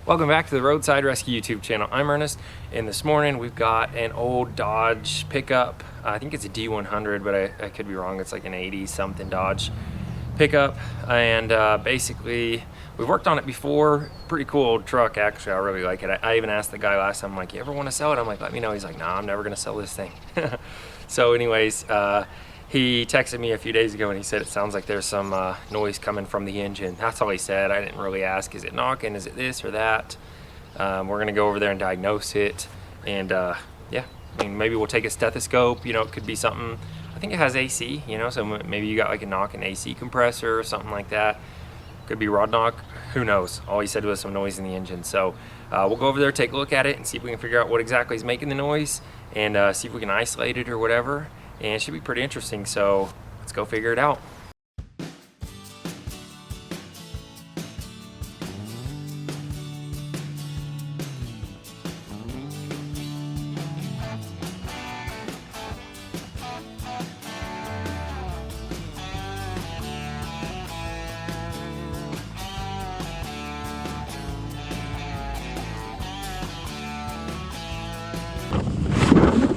Welcome back to the Roadside Rescue YouTube channel. I'm Ernest, and this morning we've got an old Dodge pickup. I think it's a D100, but I could be wrong. It's like an 80-something Dodge pickup, and basically we've worked on it before. Pretty cool old truck, actually. I really like it. I even asked the guy last time, I'm like, you ever want to sell it? I'm like, let me know. He's like, nah, I'm never gonna sell this thing. So anyways, he texted me a few days ago and he said it sounds like there's some noise coming from the engine. That's all he said. I didn't really ask, is it knocking, is it this or that? We're gonna go over there and diagnose it, and yeah, I mean, maybe we'll take a stethoscope. You know, it could be something. I think it has AC, you know, so maybe you got like a knocking AC compressor or something like that. Could be rod knock, who knows? All he said was some noise in the engine. So we'll go over there, take a look at it, and see if we can figure out what exactly is making the noise, and see if we can isolate it or whatever. And it should be pretty interesting, so let's go figure it out.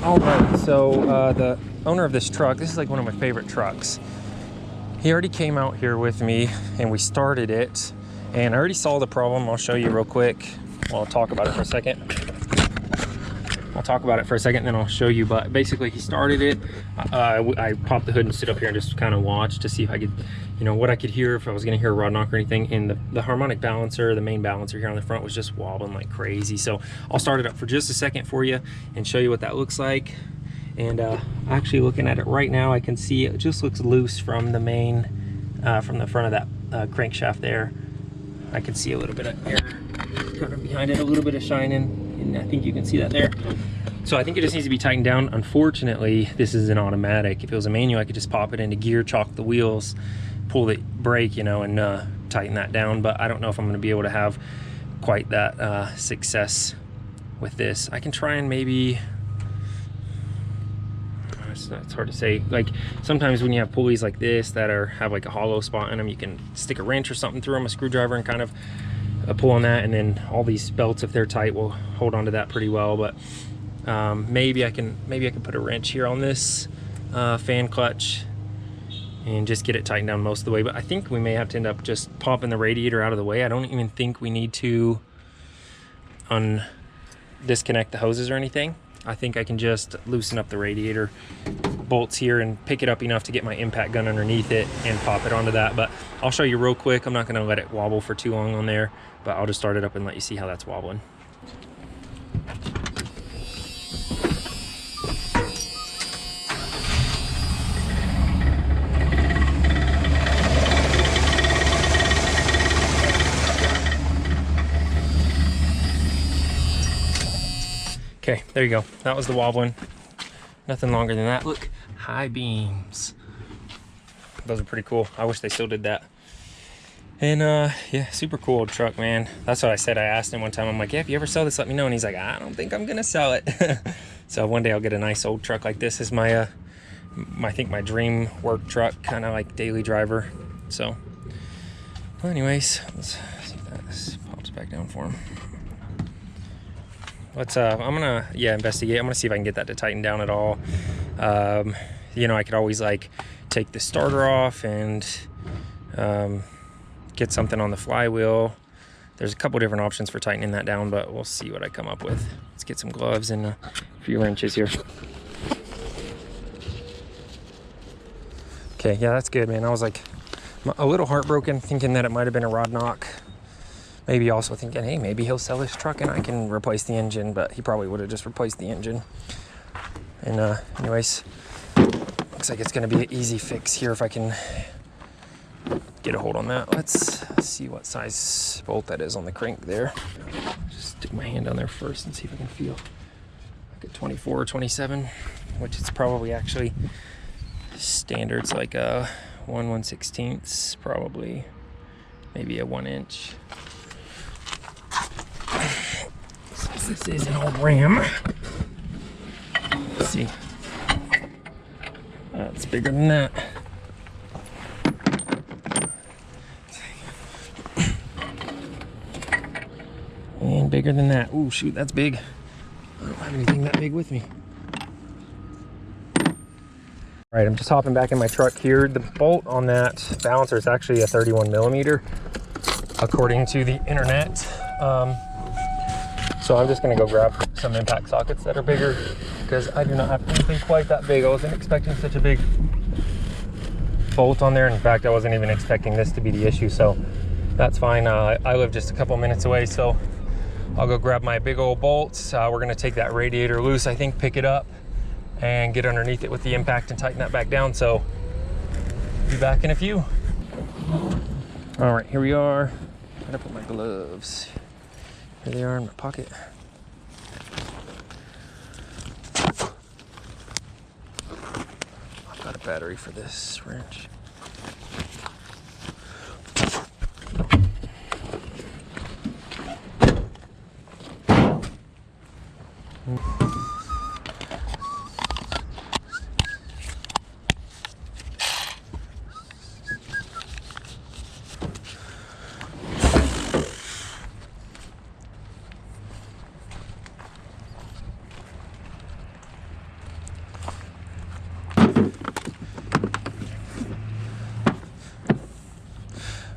All right, so the owner of this truck, this is like one of my favorite trucks. He already came out here with me and we started it, and I already saw the problem. I'll show you real quick. Well, I'll talk about it for a second. Then I'll show you. But basically, he started it. I popped the hood and stood up here and just kind of watched to see if I could, you know, what I could hear, if I was going to hear a rod knock or anything. And the harmonic balancer, the main balancer here on the front, was just wobbling like crazy. So I'll start it up for just a second for you and show you what that looks like. And actually, looking at it right now, I can see it just looks loose from the main, from the front of that crankshaft there. I can see a little bit of air kind of behind it, a little bit of shining, and I think you can see that there. So I think it just needs to be tightened down. Unfortunately, this is an automatic. If it was a manual, I could just pop it into gear, chalk the wheels, pull the brake, you know, and tighten that down. But I don't know if I'm going to be able to have quite that success with this. I can try and maybe, it's hard to say. Like sometimes when you have pulleys like this that have like a hollow spot in them, you can stick a wrench or something through them, a screwdriver, and kind of pull on that, and then all these belts, if they're tight, will hold onto that pretty well. But maybe I can put a wrench here on this fan clutch and just get it tightened down most of the way. But I think we may have to end up just popping the radiator out of the way. I don't even think we need to disconnect the hoses or anything. I think I can just loosen up the radiator bolts here and pick it up enough to get my impact gun underneath it and pop it onto that. But I'll show you real quick. I'm not going to let it wobble for too long on there, but I'll just start it up and let you see how that's wobbling. Okay, there you go. That was the wobbling. Nothing longer than that. Look, high beams. Those are pretty cool. I wish they still did that. And yeah, super cool old truck, man. That's what I said. I asked him one time, I'm like, yeah, if you ever sell this, let me know. And he's like, I don't think I'm gonna sell it. So one day I'll get a nice old truck like this as my I think my dream work truck, kind of like daily driver. So well, anyways, let's see if that pops back down for him. Let's I'm gonna investigate. I'm gonna see if I can get that to tighten down at all. You know, I could always like take the starter off and get something on the flywheel. There's a couple different options for tightening that down, but we'll see what I come up with. Let's get some gloves and a few wrenches here. Okay, yeah, that's good, man. I was like a little heartbroken thinking that it might have been a rod knock. Maybe also thinking, hey, maybe he'll sell his truck and I can replace the engine, but he probably would have just replaced the engine. And anyways, looks like it's gonna be an easy fix here if I can get a hold on that. Let's see what size bolt that is on the crank there. Just stick my hand on there first and see if I can feel like a 24 or 27, which is probably actually standard. It's like a 1/1/16, probably maybe a 1 inch. This is an old Ram. Let's see. It's bigger than that. bigger than that. Ooh, shoot, that's big. I don't have anything that big with me. All right, I'm just hopping back in my truck here. The bolt on that balancer is actually a 31 millimeter, according to the internet. So I'm just gonna go grab some impact sockets that are bigger, because I do not have anything quite that big. I wasn't expecting such a big bolt on there. In fact, I wasn't even expecting this to be the issue, so that's fine. I live just a couple minutes away, so I'll go grab my big old bolts. We're gonna take that radiator loose, I think, pick it up and get underneath it with the impact and tighten that back down. So be back in a few. All right, here we are. Gotta put my gloves. Here they are in my pocket. I've got a battery for this wrench.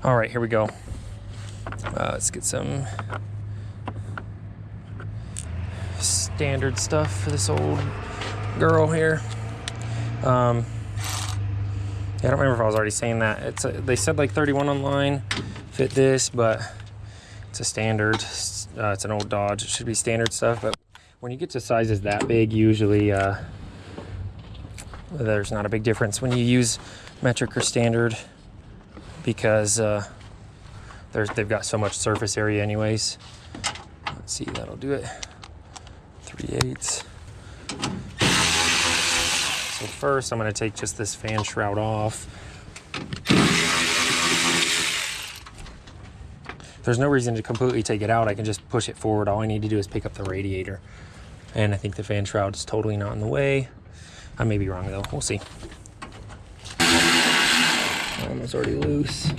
All right, here we go. Let's get some standard stuff for this old girl here. Yeah, I don't remember if I was already saying that. They said like 31 online fit this, but it's a standard. It's an old Dodge. It should be standard stuff, but when you get to sizes that big, usually there's not a big difference when you use metric or standard, because they've got so much surface area anyways. Let's see, that'll do it. 3/8. So first I'm going to take just this fan shroud off. There's no reason to completely take it out. I can just push it forward. All I need to do is pick up the radiator. And I think the fan shroud is totally not in the way. I may be wrong though, we'll see. One was already loose.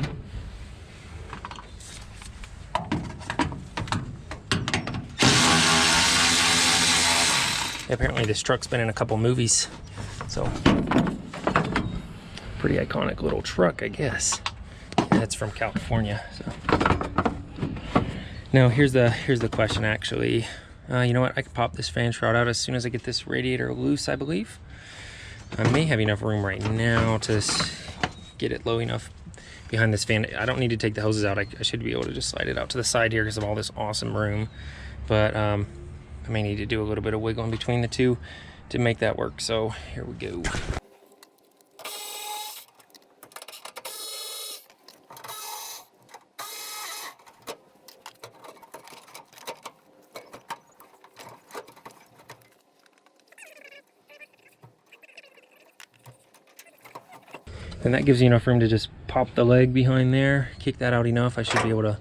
Apparently this truck's been in a couple movies, so pretty iconic little truck, I guess. Yeah, it's from California. So now here's the question actually. You know what? I could pop this fan shroud out as soon as I get this radiator loose, I believe. I may have enough room right now to get it low enough behind this fan. I don't need to take the hoses out. I should be able to just slide it out to the side here because of all this awesome room. But I may need to do a little bit of wiggling between the two to make that work. So here we go. And that gives you enough room to just pop the leg behind there, kick that out enough. I should be able to,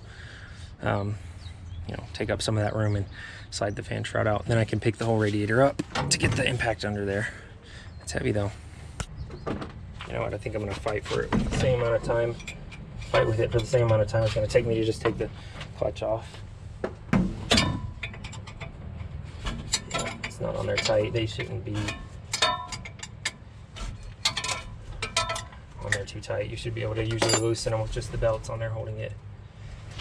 you know, take up some of that room and slide the fan shroud out. Then I can pick the whole radiator up to get the impact under there. It's heavy though. You know what? I think I'm gonna fight for it with the same amount of time. Fight with it for the same amount of time it's gonna take me to just take the clutch off. It's not on there tight. They shouldn't be on there too tight. You should be able to usually loosen them with just the belts on there holding it.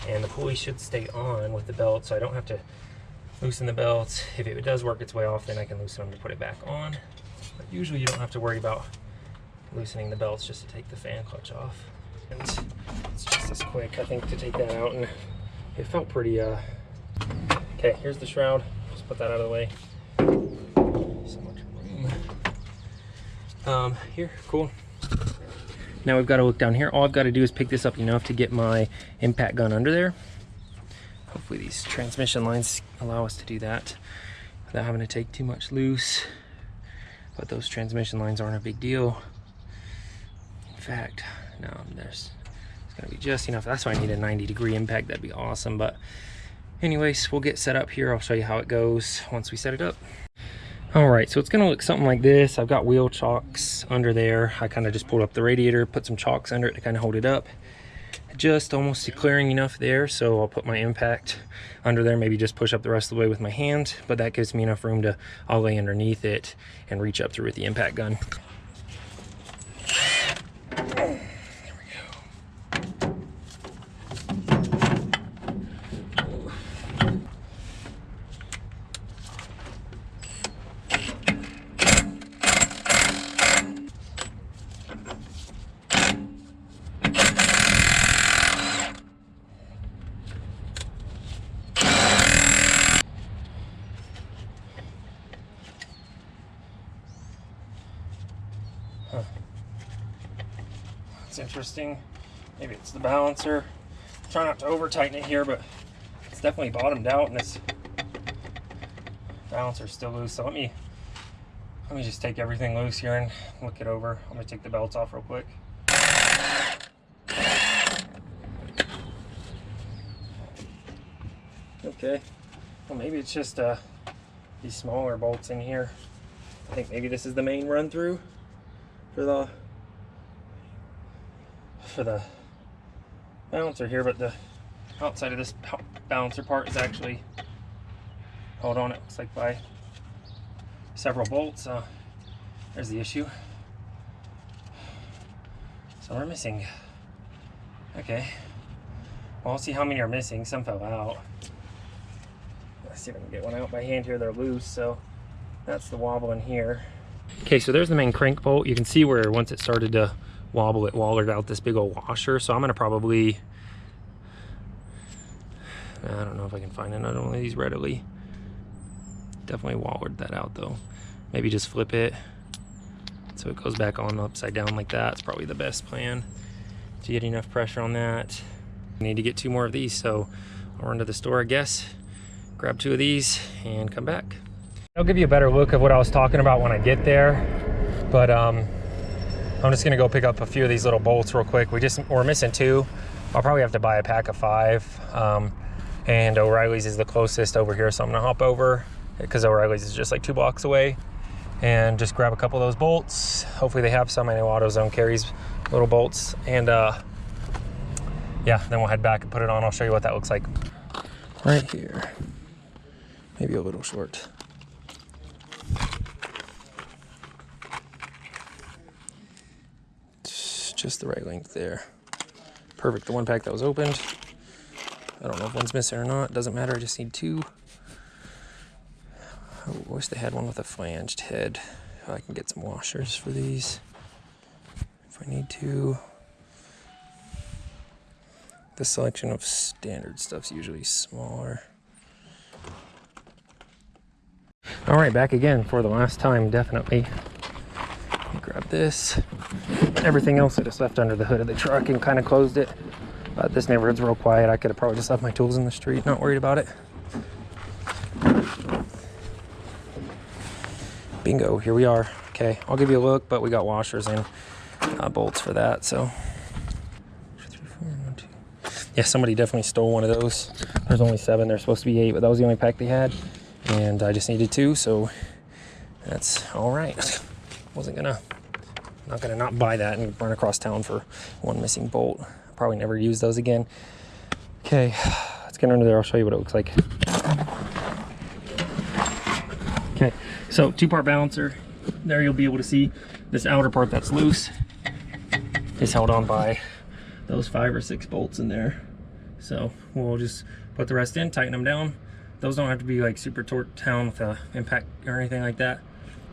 And the pulley should stay on with the belt, so I don't have to loosen the belts. If it does work its way off, then I can loosen them to put it back on. But usually you don't have to worry about loosening the belts just to take the fan clutch off. And it's just as quick, I think, to take that out, and it felt pretty, okay, here's the shroud. Just put that out of the way. So much room. Here, cool. Now we've got to look down here. All I've got to do is pick this up enough to get my impact gun under there. Hopefully these transmission lines allow us to do that without having to take too much loose. But those transmission lines aren't a big deal. In fact, no, it's gonna be just enough. That's why I need a 90-degree impact. That'd be awesome. But anyways, we'll get set up here. I'll show you how it goes once we set it up. All right, so it's gonna look something like this. I've got wheel chocks under there. I kind of just pulled up the radiator, put some chocks under it to kind of hold it up. just almost clearing enough there, so I'll put my impact under there, maybe just push up the rest of the way with my hand, but that gives me enough room to, I'll lay underneath it and reach up through with the impact gun. It's interesting. Maybe it's the balancer. Try not to over tighten it here, but it's definitely bottomed out and this balancer's still loose. So let me just take everything loose here and look it over. I'm gonna take the belts off real quick. Okay, well maybe it's just these smaller bolts in here. I think maybe this is the main run through for the balancer here, but the outside of this balancer part is actually held on, it looks like, by several bolts. There's the issue. So we're missing. Okay, well, I'll see how many are missing. Some fell out. Let's see if I can get one out by hand here. They're loose, so that's the wobble in here. Okay, so there's the main crank bolt. You can see where once it started to wobble, it wallered out this big old washer. So I'm gonna probably, I don't know if I can find another one of these readily. Definitely wallered that out though. Maybe just flip it so it goes back on upside down like that. It's probably the best plan to get enough pressure on that. I need to get 2 more of these, so I'll run to the store, I guess, grab 2 of these and come back. I'll give you a better look of what I was talking about when I get there, but I'm just gonna go pick up a few of these little bolts real quick. We're missing 2. I'll probably have to buy a pack of 5, and O'Reilly's is the closest over here, so I'm gonna hop over because O'Reilly's is just like 2 blocks away and just grab a couple of those bolts. Hopefully they have some. I know AutoZone carries little bolts, and yeah, then we'll head back and put it on. I'll show you what that looks like. Right here, maybe a little short. Just the right length there. Perfect. The one pack that was opened. I don't know if one's missing or not. Doesn't matter. I just need 2. I wish they had one with a flanged head. I can get some washers for these if I need to. The selection of standard stuff's usually smaller. All right, back again for the last time, definitely. Grab this. Everything else I just left under the hood of the truck and kind of closed it. But this neighborhood's real quiet. I could have probably just left my tools in the street, not worried about it. Bingo, here we are. Okay, I'll give you a look, but we got washers and bolts for that, so. 3, 4, 1, 2. Yeah, somebody definitely stole one of those. There's only 7, there's supposed to be 8, but that was the only pack they had. And I just needed 2, so that's all right. Not gonna not buy that and run across town for 1 missing bolt. I'll probably never use those again. Okay, let's get under there. I'll show you what it looks like. Okay, so 2-part balancer. There you'll be able to see this outer part that's loose is held on by those 5 or 6 bolts in there. So we'll just put the rest in, tighten them down. Those don't have to be like super torqued down with a impact or anything like that.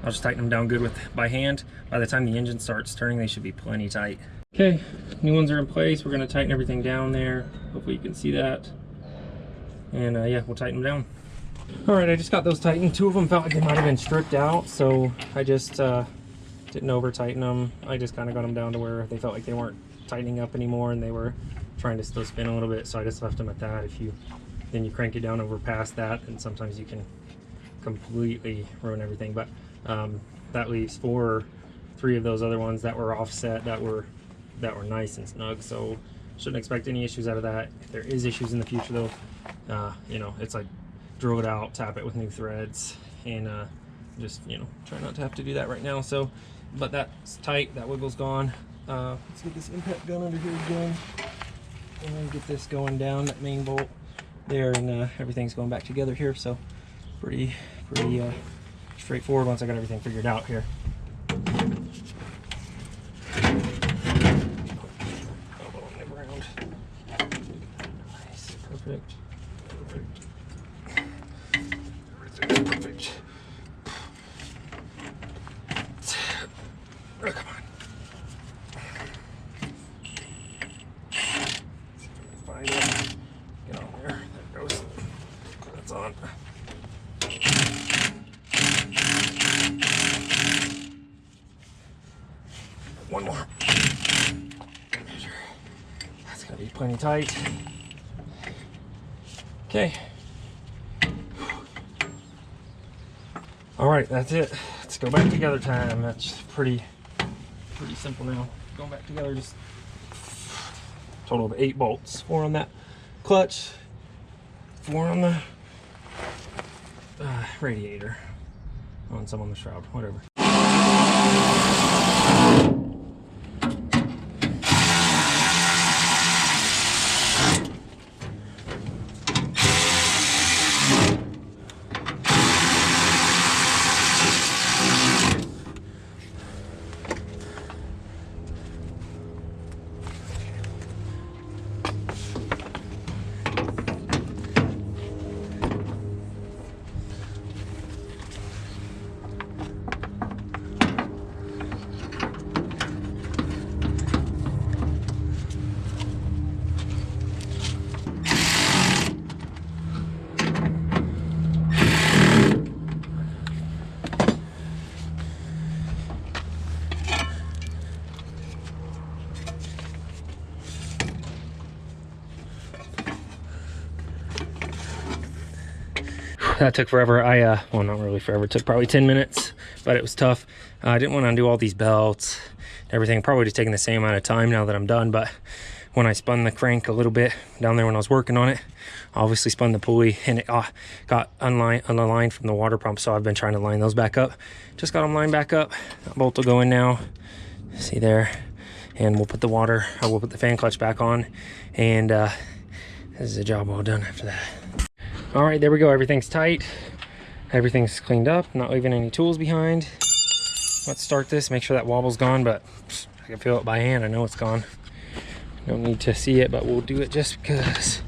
I'll just tighten them down good by hand. By the time the engine starts turning, they should be plenty tight. Okay, new ones are in place. We're gonna tighten everything down there. Hopefully you can see that. And yeah, we'll tighten them down. All right, I just got those tightened. 2 of them felt like they might have been stripped out, so I just didn't over tighten them. I just kind of got them down to where they felt like they weren't tightening up anymore and they were trying to still spin a little bit, so I just left them at that. Then you crank it down over past that, and sometimes you can completely ruin everything. But that leaves 3 of those other ones that were offset that were nice and snug, so shouldn't expect any issues out of that. If there is issues in the future though, you know, it's like drill it out, tap it with new threads, and just, you know, try not to have to do that right now. So, but that's tight, that wiggle's gone. Let's get this impact gun under here again. And then get this going down, that main bolt there, and everything's going back together here. So pretty straightforward once I got everything figured out here. Nice, perfect. Everything's perfect. Oh, come on. Find it. Get on there. There it goes. That's on. One more. That's gonna be plenty tight. Okay. All right, that's it. Let's go back together time. That's pretty simple now. Going back together, just total of 8 bolts. 4 on that clutch, 4 on the radiator, and some on the shroud, whatever. That took forever. Well, not really forever. It took probably 10 minutes, but it was tough. I didn't want to undo all these belts, everything. Probably just taking the same amount of time now that I'm done. But when I spun the crank a little bit down there when I was working on it, I obviously spun the pulley, and it got unaligned from the water pump. So I've been trying to line those back up. Just got them lined back up. That bolt will go in now. See there, and we'll put the fan clutch back on, and this is a job well done after that. All right, there we go. Everything's tight. Everything's cleaned up. Not leaving any tools behind. Let's start this. Make sure that wobble's gone, but I can feel it by hand. I know it's gone. Don't need to see it, but we'll do it just because.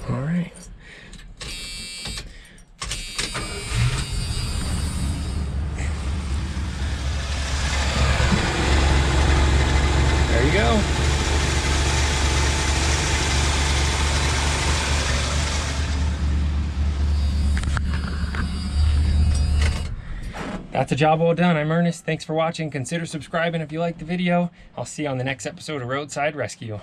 All right. There you go. That's a job well done. I'm Ernest. Thanks for watching. Consider subscribing if you liked the video. I'll see you on the next episode of Roadside Rescue.